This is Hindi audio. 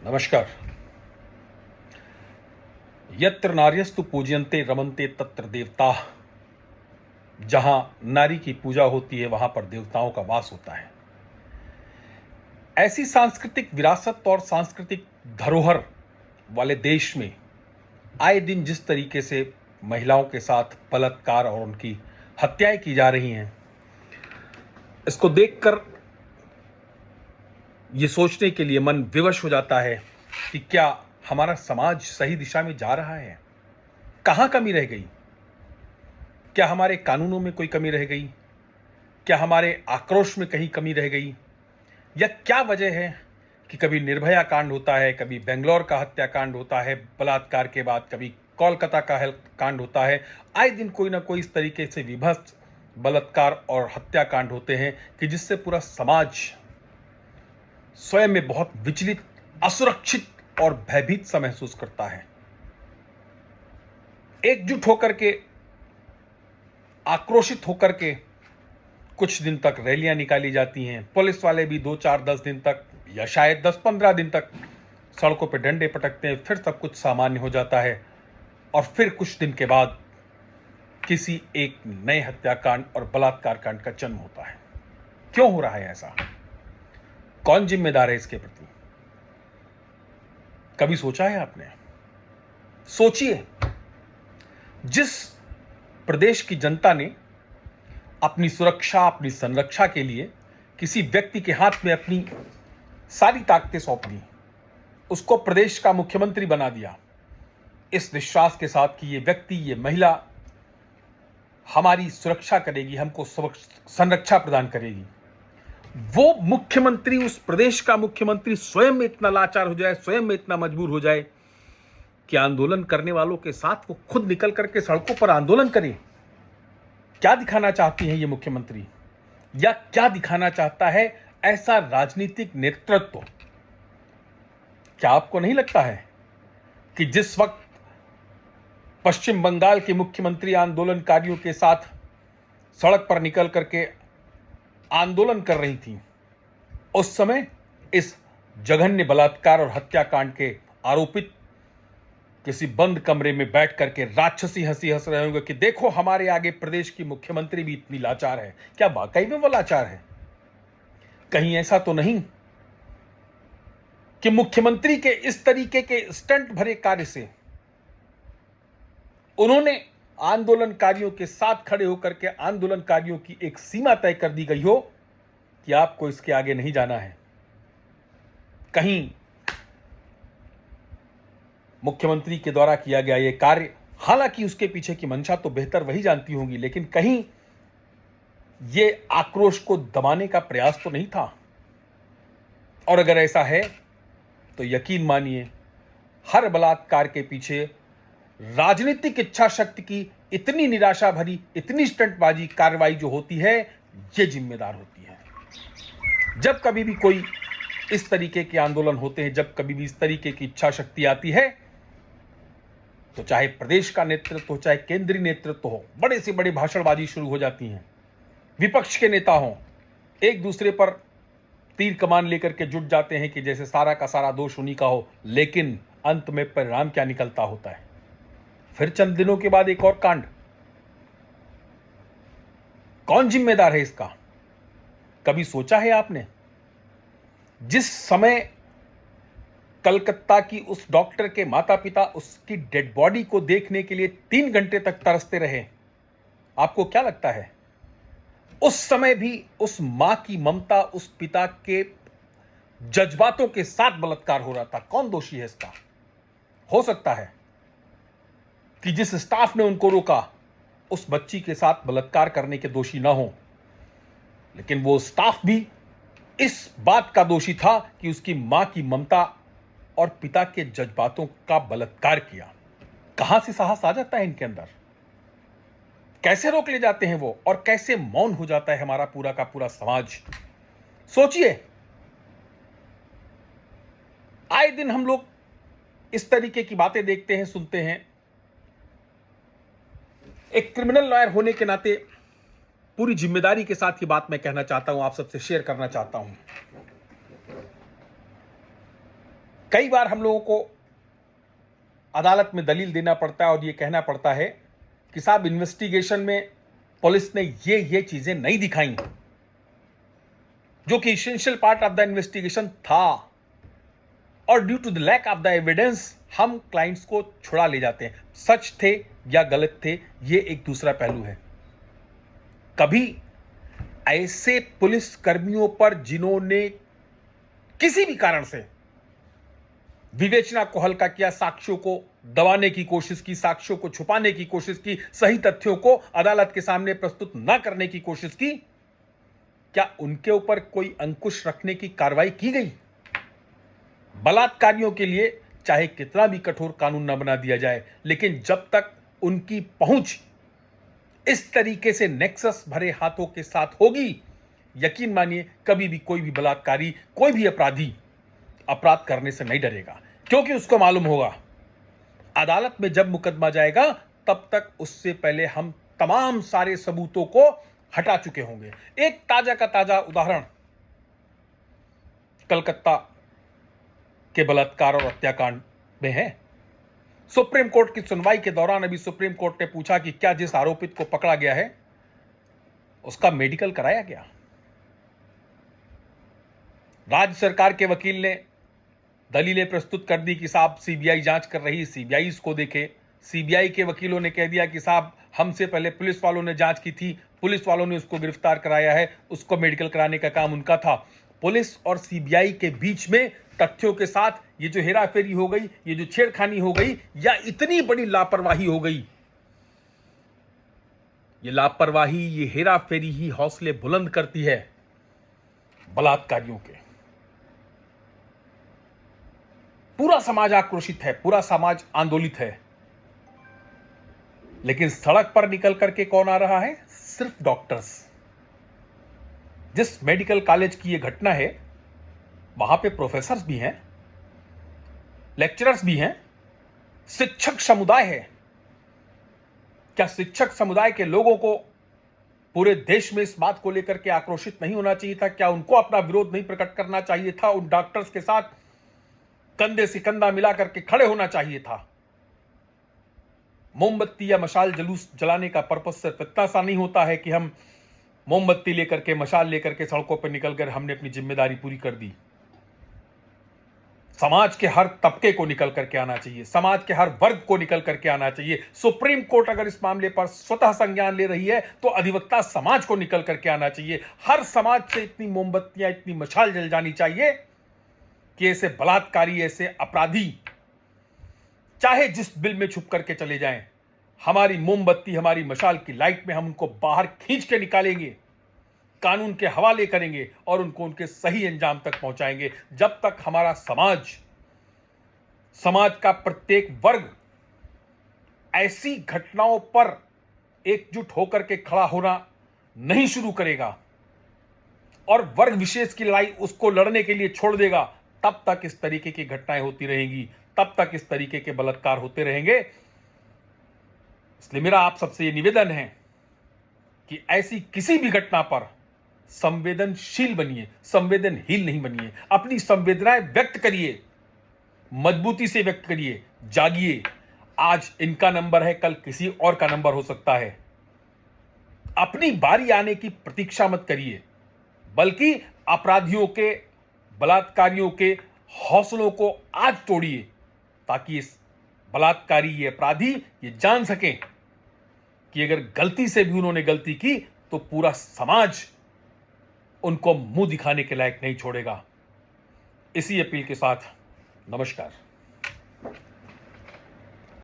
नमस्कार। यत्र नार्यस्तु पूज्यन्ते रमन्ते तत्र देवताः। जहां नारी की पूजा होती है वहां पर देवताओं का वास होता है। ऐसी सांस्कृतिक विरासत और सांस्कृतिक धरोहर वाले देश में आए दिन जिस तरीके से महिलाओं के साथ बलात्कार और उनकी हत्याएं की जा रही हैं, इसको देखकर ये सोचने के लिए मन विवश हो जाता है कि क्या हमारा समाज सही दिशा में जा रहा है? कहां कमी रह गई? क्या हमारे कानूनों में कोई कमी रह गई? क्या हमारे आक्रोश में कहीं कमी रह गई? या क्या वजह है कि कभी निर्भया कांड होता है, कभी बेंगलोर का हत्याकांड होता है बलात्कार के बाद, कभी कोलकाता का कांड होता है। आए दिन कोई ना कोई इस तरीके से विभत्स बलात्कार और हत्याकांड होते हैं कि जिससे पूरा समाज स्वयं में बहुत विचलित, असुरक्षित और भयभीत सा महसूस करता है। एकजुट होकर के, आक्रोशित होकर के कुछ दिन तक रैलियां निकाली जाती हैं। पुलिस वाले भी 2-4-10 दिन तक या शायद 10-15 दिन तक सड़कों पर डंडे पटकते हैं। फिर सब कुछ सामान्य हो जाता है और फिर कुछ दिन के बाद किसी एक नए हत्याकांड और बलात्कार कांड का जन्म होता है। क्यों हो रहा है ऐसा? कौन जिम्मेदार है इसके प्रति? कभी सोचा है आपने? सोचिए, जिस प्रदेश की जनता ने अपनी सुरक्षा, अपनी संरक्षा के लिए किसी व्यक्ति के हाथ में अपनी सारी ताकतें सौंप दी, उसको प्रदेश का मुख्यमंत्री बना दिया, इस विश्वास के साथ कि ये व्यक्ति, ये महिला हमारी सुरक्षा करेगी, हमको संरक्षा प्रदान करेगी, वो मुख्यमंत्री, उस प्रदेश का मुख्यमंत्री स्वयं में इतना लाचार हो जाए, स्वयं में इतना मजबूर हो जाए कि आंदोलन करने वालों के साथ वो खुद निकल करके सड़कों पर आंदोलन करे। क्या दिखाना चाहती है ये मुख्यमंत्री? या क्या दिखाना चाहता है ऐसा राजनीतिक नेतृत्व? क्या आपको नहीं लगता है कि जिस वक्त पश्चिम बंगाल के मुख्यमंत्री आंदोलनकारियों के साथ सड़क पर निकल करके आंदोलन कर रही थी, उस समय इस जघन्य बलात्कार और हत्याकांड के आरोपित किसी बंद कमरे में बैठ करके राक्षसी हंसी हंस रहे होंगे कि देखो हमारे आगे प्रदेश की मुख्यमंत्री भी इतनी लाचार है। क्या वाकई में वो लाचार है? कहीं ऐसा तो नहीं कि मुख्यमंत्री के इस तरीके के स्टंट भरे कार्य से उन्होंने आंदोलनकारियों के साथ खड़े होकर के आंदोलनकारियों की एक सीमा तय कर दी गई हो कि आपको इसके आगे नहीं जाना है? कहीं मुख्यमंत्री के द्वारा किया गया यह कार्य, हालांकि उसके पीछे की मंशा तो बेहतर वही जानती होंगी, लेकिन कहीं यह आक्रोश को दबाने का प्रयास तो नहीं था? और अगर ऐसा है तो यकीन मानिए, हर बलात्कार के पीछे राजनीतिक इच्छा शक्ति की इतनी निराशा भरी, इतनी स्टंटबाजी कार्रवाई जो होती है, ये जिम्मेदार होती है। जब कभी भी कोई इस तरीके के आंदोलन होते हैं, जब कभी भी इस तरीके की इच्छा शक्ति आती है, तो चाहे प्रदेश का नेतृत्व हो, चाहे केंद्रीय नेतृत्व हो, बड़े से बड़े भाषणबाजी शुरू हो जाती हैं। विपक्ष के नेता हों, एक दूसरे पर तीर कमान लेकर के जुट जाते हैं कि जैसे सारा का सारा दोष उन्हीं का हो। लेकिन अंत में परिणाम क्या निकलता होता है? फिर चंद दिनों के बाद एक और कांड। कौन जिम्मेदार है इसका? कभी सोचा है आपने? जिस समय कलकत्ता की उस डॉक्टर के माता पिता उसकी डेड बॉडी को देखने के लिए 3 घंटे तक तरसते रहे, आपको क्या लगता है उस समय भी उस मां की ममता, उस पिता के जज्बातों के साथ बलात्कार हो रहा था? कौन दोषी है इसका? हो सकता है कि जिस स्टाफ ने उनको रोका, उस बच्ची के साथ बलात्कार करने के दोषी ना हो, लेकिन वो स्टाफ भी इस बात का दोषी था कि उसकी मां की ममता और पिता के जज्बातों का बलात्कार किया। कहां से साहस आ जाता है इनके अंदर? कैसे रोक ले जाते हैं वो, और कैसे मौन हो जाता है हमारा पूरा का पूरा समाज? सोचिए, आए दिन हम लोग इस तरीके की बातें देखते हैं, सुनते हैं। एक क्रिमिनल लॉयर होने के नाते पूरी जिम्मेदारी के साथ ये बात मैं कहना चाहता हूं, आप सबसे शेयर करना चाहता हूं। कई बार हम लोगों को अदालत में दलील देना पड़ता है और ये कहना पड़ता है कि साहब इन्वेस्टिगेशन में पुलिस ने ये चीजें नहीं दिखाई, जो कि essential part of the investigation था, और due to the lack of the evidence हम क्लाइंट्स को छुड़ा ले जाते हैं। सच थे या गलत थे, ये एक दूसरा पहलू है। कभी ऐसे पुलिस कर्मियों पर जिन्होंने किसी भी कारण से विवेचना को हल्का किया, साक्ष्यों को दबाने की कोशिश की, साक्ष्यों को छुपाने की कोशिश की, सही तथ्यों को अदालत के सामने प्रस्तुत न करने की कोशिश की, क्या उनके ऊपर कोई अंकुश रखने की कार्रवाई की गई? बलात्कारियों के लिए चाहे कितना भी कठोर कानून न बना दिया जाए, लेकिन जब तक उनकी पहुंच इस तरीके से नेक्सस भरे हाथों के साथ होगी, यकीन मानिए कभी भी कोई भी बलात्कारी, कोई भी अपराधी अपराध करने से नहीं डरेगा, क्योंकि उसको मालूम होगा अदालत में जब मुकदमा जाएगा तब तक उससे पहले हम तमाम सारे सबूतों को हटा चुके होंगे। एक ताजा का ताजा उदाहरण कलकत्ता के बलात्कार और हत्याकांड में है। सुप्रीम कोर्ट की सुनवाई के दौरान अभी सुप्रीम कोर्ट ने पूछा कि क्या जिस आरोपित को पकड़ा गया है उसका मेडिकल कराया गया। राज्य सरकार के वकील ने दलीलें प्रस्तुत कर दी कि साहब सीबीआई जांच कर रही, सीबीआई इसको देखे। सीबीआई के वकीलों ने कह दिया कि साहब हमसे पहले पुलिस वालों ने जांच की थी, पुलिस वालों ने उसको गिरफ्तार कराया है, उसको मेडिकल कराने का काम उनका था। पुलिस और सीबीआई के बीच में तथ्यों के साथ ये जो हेराफेरी हो गई, ये जो छेड़खानी हो गई, या इतनी बड़ी लापरवाही हो गई, ये लापरवाही, ये हेराफेरी ही हौसले बुलंद करती है बलात्कारियों के। पूरा समाज आक्रोशित है, पूरा समाज आंदोलित है, लेकिन सड़क पर निकल करके कौन आ रहा है? सिर्फ डॉक्टर्स। जिस मेडिकल कॉलेज की यह घटना है वहां पे प्रोफेसर्स भी हैं, लेक्चरर्स भी हैं, शिक्षक समुदाय है। क्या शिक्षक समुदाय के लोगों को पूरे देश में इस बात को लेकर के आक्रोशित नहीं होना चाहिए था? क्या उनको अपना विरोध नहीं प्रकट करना चाहिए था? उन डॉक्टर्स के साथ कंधे से कंधा मिला करके खड़े होना चाहिए था। मोमबत्ती या मशाल जुलूस जलाने का पर्पस सिर्फ इतना सा नहीं होता है कि हम मोमबत्ती लेकर के, मशाल लेकर के सड़कों पर निकलकर हमने अपनी जिम्मेदारी पूरी कर दी। समाज के हर तबके को निकल करके आना चाहिए, समाज के हर वर्ग को निकल करके आना चाहिए। सुप्रीम कोर्ट अगर इस मामले पर स्वतः संज्ञान ले रही है तो अधिवक्ता समाज को निकल करके आना चाहिए। हर समाज से इतनी मोमबत्तियां, इतनी मशाल जल जानी चाहिए कि ऐसे बलात्कारी, ऐसे अपराधी चाहे जिस बिल में छुप करके चले जाएं, हमारी मोमबत्ती, हमारी मशाल की लाइट में हम उनको बाहर खींच के निकालेंगे, कानून के हवाले करेंगे और उनको उनके सही अंजाम तक पहुंचाएंगे। जब तक हमारा समाज का प्रत्येक वर्ग ऐसी घटनाओं पर एकजुट होकर के खड़ा होना नहीं शुरू करेगा और वर्ग विशेष की लड़ाई उसको लड़ने के लिए छोड़ देगा, तब तक इस तरीके की घटनाएं होती रहेंगी, तब तक इस तरीके के बलात्कार होते रहेंगे। इसलिए मेरा आप सबसे ये निवेदन है कि ऐसी किसी भी घटना पर संवेदनशील बनिए, संवेदनहीन नहीं बनिए। अपनी संवेदनाएं व्यक्त करिए, मजबूती से व्यक्त करिए, जागिए। आज इनका नंबर है, कल किसी और का नंबर हो सकता है। अपनी बारी आने की प्रतीक्षा मत करिए, बल्कि अपराधियों के, बलात्कारियों के हौसलों को आज तोड़िए, ताकि इस बलात्कारी, ये अपराधी ये जान सकें कि अगर गलती से भी उन्होंने गलती की तो पूरा समाज उनको मुंह दिखाने के लायक नहीं छोड़ेगा। इसी अपील के साथ नमस्कार।